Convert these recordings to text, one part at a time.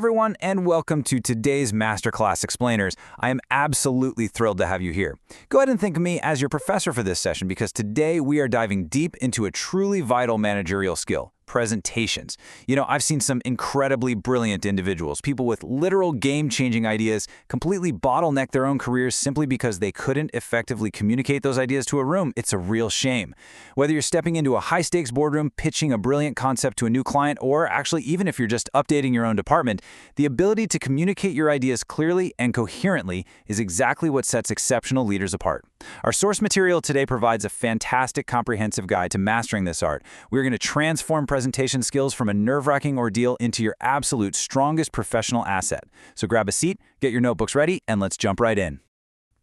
everyone, and welcome to today's Masterclass Explainers. I am absolutely thrilled to have you here. Go ahead and think of me as your professor for this session because today we are diving deep into a truly vital managerial skill: presentations. I've seen some incredibly brilliant individuals, people with literal game-changing ideas, completely bottleneck their own careers simply because they couldn't effectively communicate those ideas to a room. It's a real shame. Whether you're stepping into a high-stakes boardroom, pitching a brilliant concept to a new client, or actually even if you're just updating your own department, the ability to communicate your ideas clearly and coherently is exactly what sets exceptional leaders apart. Our source material today provides a fantastic comprehensive guide to mastering this art. We're going to transform presentation skills from a nerve-wracking ordeal into your absolute strongest professional asset. So grab a seat, get your notebooks ready, and let's jump right in.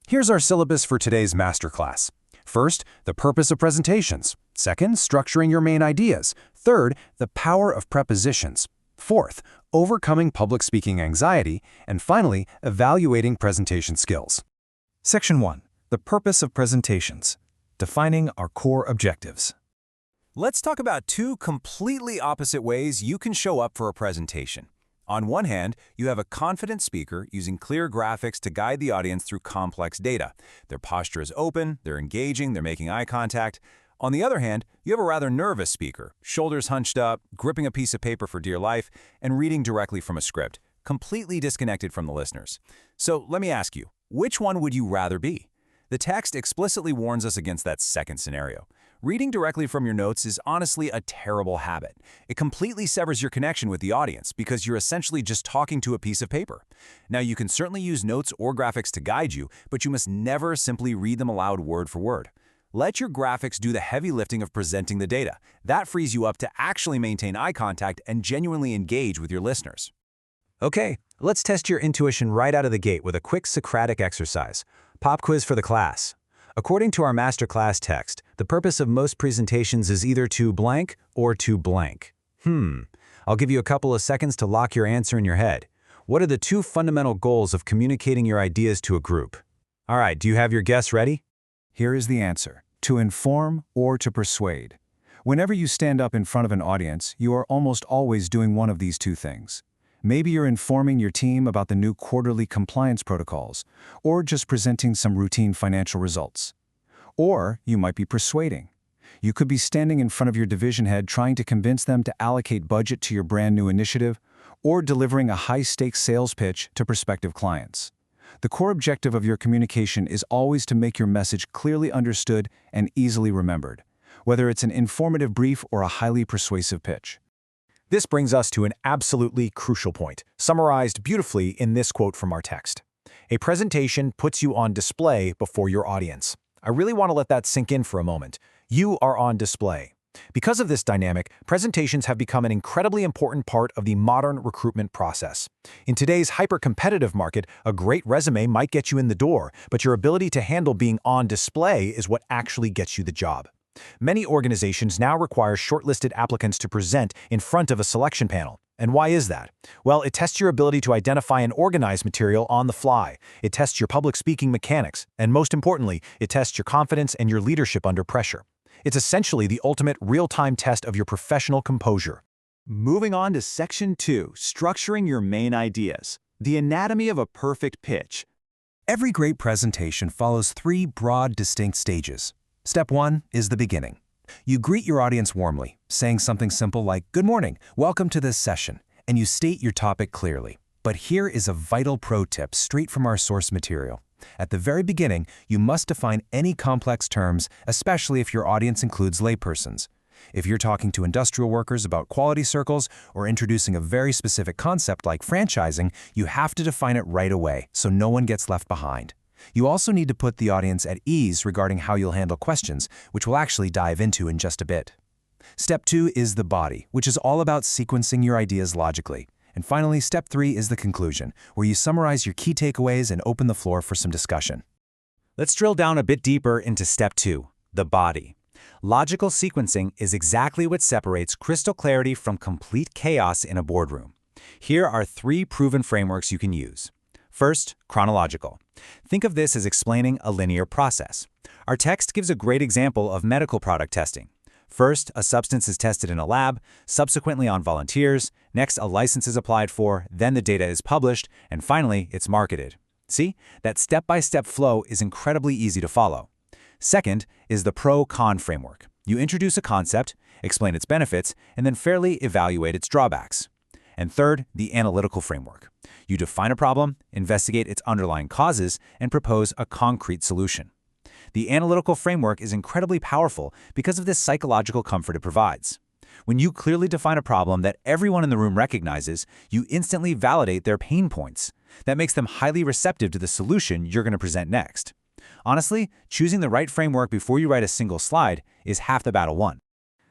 Here's our syllabus for today's masterclass. First, the purpose of presentations. Second, structuring your main ideas. Third, the power of prepositions. Fourth, overcoming public speaking anxiety. And finally, evaluating presentation skills. Section 1. The purpose of presentations. Defining our core objectives. Let's talk about two completely opposite ways you can show up for a presentation. On one hand, you have a confident speaker using clear graphics to guide the audience through complex data. Their posture is open, they're engaging, they're making eye contact. On the other hand, you have a rather nervous speaker, shoulders hunched up, gripping a piece of paper for dear life, and reading directly from a script, completely disconnected from the listeners. So let me ask you, which one would you rather be? The text explicitly warns us against that second scenario. Reading directly from your notes is honestly a terrible habit. It completely severs your connection with the audience because you're essentially just talking to a piece of paper. Now, you can certainly use notes or graphics to guide you, but you must never simply read them aloud word for word. Let your graphics do the heavy lifting of presenting the data. That frees you up to actually maintain eye contact and genuinely engage with your listeners. Okay, let's test your intuition right out of the gate with a quick Socratic exercise. Pop quiz for the class. According to our masterclass text, the purpose of most presentations is either to blank or to blank. I'll give you a couple of seconds to lock your answer in your head. What are the two fundamental goals of communicating your ideas to a group? All right, do you have your guess ready? Here is the answer: to inform or to persuade. Whenever you stand up in front of an audience, you are almost always doing one of these two things. Maybe you're informing your team about the new quarterly compliance protocols, or just presenting some routine financial results. Or you might be persuading. You could be standing in front of your division head trying to convince them to allocate budget to your brand new initiative, or delivering a high-stakes sales pitch to prospective clients. The core objective of your communication is always to make your message clearly understood and easily remembered, whether it's an informative brief or a highly persuasive pitch. This brings us to an absolutely crucial point, summarized beautifully in this quote from our text. A presentation puts you on display before your audience. I really want to let that sink in for a moment. You are on display. Because of this dynamic, presentations have become an incredibly important part of the modern recruitment process. In today's hyper-competitive market, a great resume might get you in the door, but your ability to handle being on display is what actually gets you the job. Many organizations now require shortlisted applicants to present in front of a selection panel. And why is that? Well, it tests your ability to identify and organize material on the fly. It tests your public speaking mechanics. And most importantly, it tests your confidence and your leadership under pressure. It's essentially the ultimate real-time test of your professional composure. Moving on to Section 2, structuring your main ideas. The anatomy of a perfect pitch. Every great presentation follows three broad, distinct stages. Step 1 is the beginning. You greet your audience warmly, saying something simple like, "Good morning, welcome to this session," and you state your topic clearly. But here is a vital pro tip straight from our source material. At the very beginning, you must define any complex terms, especially if your audience includes laypersons. If you're talking to industrial workers about quality circles or introducing a very specific concept like franchising, you have to define it right away so no one gets left behind. You also need to put the audience at ease regarding how you'll handle questions, which we'll actually dive into in just a bit. Step 2 is the body, which is all about sequencing your ideas logically. And finally, Step 3 is the conclusion, where you summarize your key takeaways and open the floor for some discussion. Let's drill down a bit deeper into Step 2, the body. Logical sequencing is exactly what separates crystal clarity from complete chaos in a boardroom. Here are three proven frameworks you can use. First, chronological. Think of this as explaining a linear process. Our text gives a great example of medical product testing. First, a substance is tested in a lab, subsequently on volunteers, next a license is applied for, then the data is published, and finally, it's marketed. See, that step-by-step flow is incredibly easy to follow. Second is the pro-con framework. You introduce a concept, explain its benefits, and then fairly evaluate its drawbacks. And third, the analytical framework. You define a problem, investigate its underlying causes, and propose a concrete solution. The analytical framework is incredibly powerful because of this psychological comfort it provides. When you clearly define a problem that everyone in the room recognizes, you instantly validate their pain points. That makes them highly receptive to the solution you're going to present next. Honestly, choosing the right framework before you write a single slide is half the battle won.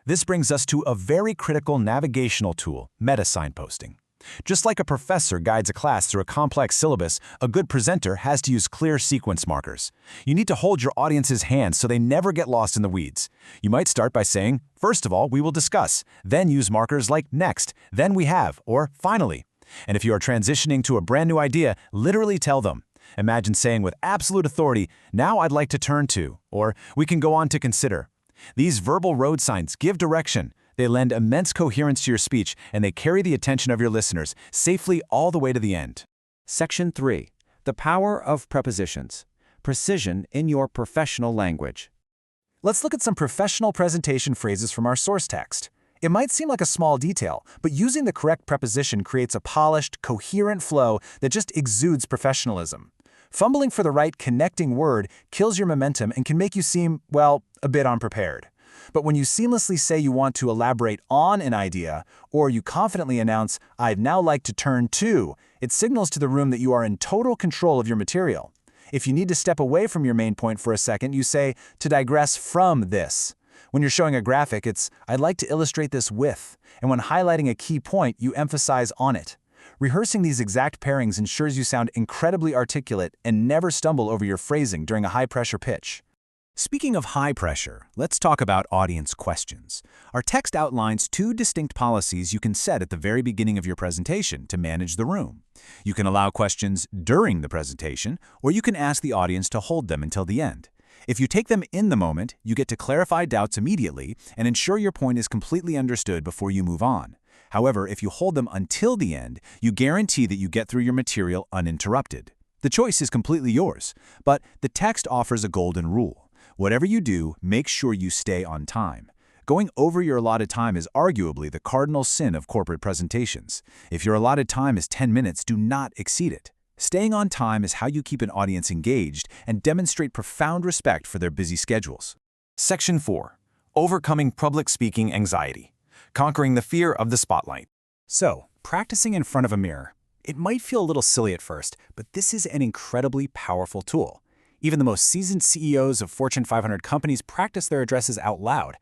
This brings us to a very critical navigational tool, meta-signposting. Just like a professor guides a class through a complex syllabus, a good presenter has to use clear sequence markers. You need to hold your audience's hand so they never get lost in the weeds. You might start by saying, first of all, we will discuss, then use markers like next, then we have, or finally. And if you are transitioning to a brand new idea, literally tell them. Imagine saying with absolute authority, now I'd like to turn to, or we can go on to consider. These verbal road signs give direction. They lend immense coherence to your speech, and they carry the attention of your listeners safely all the way to the end. Section 3. The power of prepositions. Precision in your professional language. Let's look at some professional presentation phrases from our source text. It might seem like a small detail, but using the correct preposition creates a polished, coherent flow that just exudes professionalism. Fumbling for the right connecting word kills your momentum and can make you seem, well, a bit unprepared. But when you seamlessly say you want to elaborate on an idea, or you confidently announce, I'd now like to turn to, it signals to the room that you are in total control of your material. If you need to step away from your main point for a second, you say, to digress from this. When you're showing a graphic, it's, I'd like to illustrate this with, and when highlighting a key point, you emphasize on it. Rehearsing these exact pairings ensures you sound incredibly articulate and never stumble over your phrasing during a high-pressure pitch. Speaking of high pressure, let's talk about audience questions. Our text outlines 2 distinct policies you can set at the very beginning of your presentation to manage the room. You can allow questions during the presentation, or you can ask the audience to hold them until the end. If you take them in the moment, you get to clarify doubts immediately and ensure your point is completely understood before you move on. However, if you hold them until the end, you guarantee that you get through your material uninterrupted. The choice is completely yours, but the text offers a golden rule. Whatever you do, make sure you stay on time. Going over your allotted time is arguably the cardinal sin of corporate presentations. If your allotted time is 10 minutes, do not exceed it. Staying on time is how you keep an audience engaged and demonstrate profound respect for their busy schedules. Section 4. Overcoming public speaking anxiety. Conquering the fear of the spotlight. So, practicing in front of a mirror. It might feel a little silly at first, but this is an incredibly powerful tool. Even the most seasoned CEOs of Fortune 500 companies practice their addresses out loud.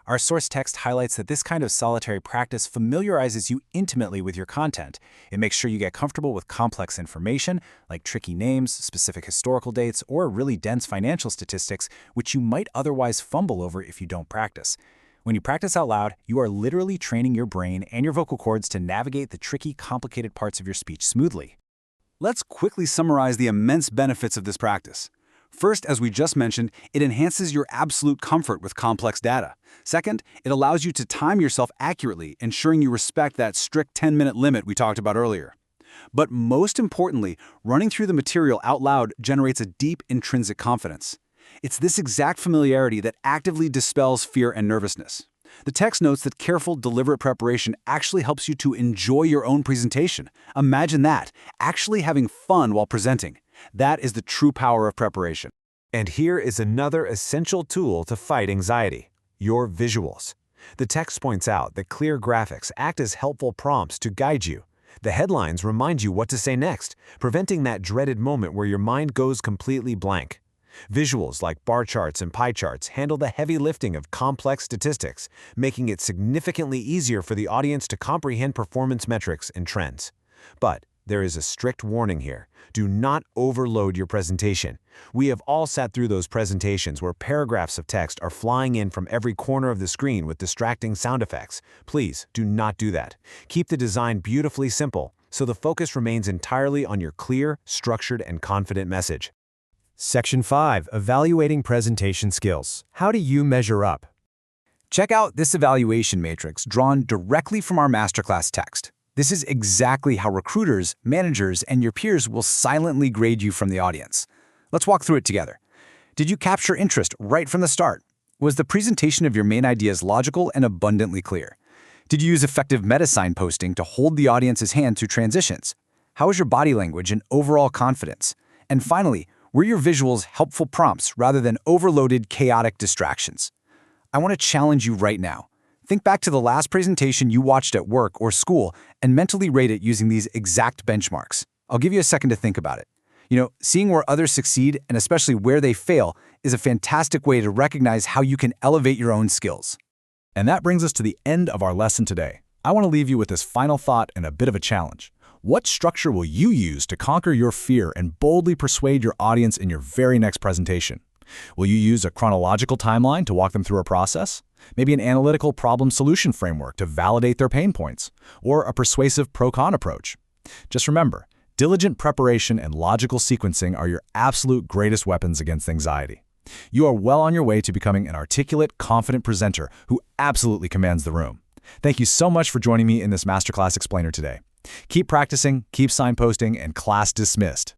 Our source text highlights that this kind of solitary practice familiarizes you intimately with your content. It makes sure you get comfortable with complex information, like tricky names, specific historical dates, or really dense financial statistics, which you might otherwise fumble over if you don't practice. When you practice out loud, you are literally training your brain and your vocal cords to navigate the tricky, complicated parts of your speech smoothly. Let's quickly summarize the immense benefits of this practice. First, as we just mentioned, it enhances your absolute comfort with complex data. Second, it allows you to time yourself accurately, ensuring you respect that strict 10-minute limit we talked about earlier. But most importantly, running through the material out loud generates a deep intrinsic confidence. It's this exact familiarity that actively dispels fear and nervousness. The text notes that careful, deliberate preparation actually helps you to enjoy your own presentation. Imagine that, actually having fun while presenting. That is the true power of preparation. And here is another essential tool to fight anxiety: your visuals. The text points out that clear graphics act as helpful prompts to guide you. The headlines remind you what to say next, preventing that dreaded moment where your mind goes completely blank. Visuals like bar charts and pie charts handle the heavy lifting of complex statistics, making it significantly easier for the audience to comprehend performance metrics and trends. But there is a strict warning here. Do not overload your presentation. We have all sat through those presentations where paragraphs of text are flying in from every corner of the screen with distracting sound effects. Please do not do that. Keep the design beautifully simple so the focus remains entirely on your clear, structured, and confident message. Section 5. Evaluating presentation skills. How do you measure up? Check out this evaluation matrix drawn directly from our masterclass text. This is exactly how recruiters, managers, and your peers will silently grade you from the audience. Let's walk through it together. Did you capture interest right from the start? Was the presentation of your main ideas logical and abundantly clear? Did you use effective meta-signposting to hold the audience's hand through transitions? How was your body language and overall confidence? And finally, were your visuals helpful prompts rather than overloaded, chaotic distractions? I want to challenge you right now. Think back to the last presentation you watched at work or school and mentally rate it using these exact benchmarks. I'll give you a second to think about it. Seeing where others succeed and especially where they fail is a fantastic way to recognize how you can elevate your own skills. And that brings us to the end of our lesson today. I want to leave you with this final thought and a bit of a challenge. What structure will you use to conquer your fear and boldly persuade your audience in your very next presentation? Will you use a chronological timeline to walk them through a process? Maybe an analytical problem-solution framework to validate their pain points? Or a persuasive pro-con approach? Just remember, diligent preparation and logical sequencing are your absolute greatest weapons against anxiety. You are well on your way to becoming an articulate, confident presenter who absolutely commands the room. Thank you so much for joining me in this Masterclass Explainer today. Keep practicing, keep signposting, and class dismissed.